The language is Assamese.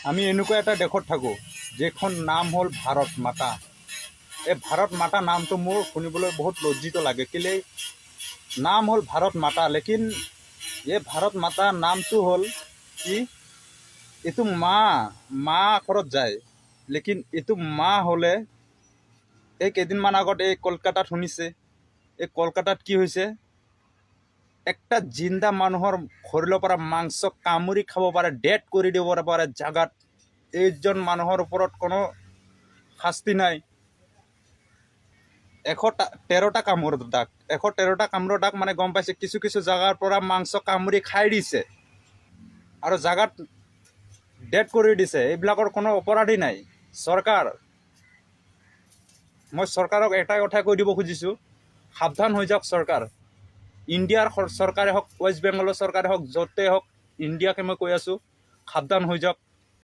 আমি এনেকুৱা এটা দেশত থাকোঁ যেখন নাম হ'ল ভাৰত মাতা। এই ভাৰত মাতা নামটো মোৰ শুনিবলৈ বহুত লজ্জিত লাগে, কেলৈ নাম হ'ল ভাৰত মাতা, লেকিন এই ভাৰত মাতা নামটো হ'ল কি, এইটো মা আখৰত যায়, লেকিন এইটো মা হ'লে এই কেইদিনমান আগত এই কলকাতাত শুনিছে, এই কলকাতাত কি হৈছে, একটা জিন্দা মানুহৰ শৰীৰৰ পৰা মাংস কামুৰি খাব পাৰে, ডেড কৰি দিব পাৰে জাগাত, এইজন মানুহৰ ওপৰত কোনো শাস্তি নাই। 113টা কামোৰৰ দাগ, 113টা কামোৰৰ দাগ মানে গম পাইছে, কিছু কিছু জাগাৰ পৰা মাংস কামুৰি খাই দিছে আৰু জাগাত ডেড কৰি দিছে। এইবিলাকৰ কোনো অপৰাধী নাই। মই চৰকাৰক এটাই কথা কৈ দিব খুজিছোঁ, সাৱধান হৈ যাওক চৰকাৰ। ইণ্ডিয়াৰ চৰকাৰে হওক, ৱেষ্ট বেংগলৰ চৰকাৰে হওক, য'তেই হওক, ইণ্ডিয়াকে মই কৈ আছোঁ, সাৱধান হৈ যাওক।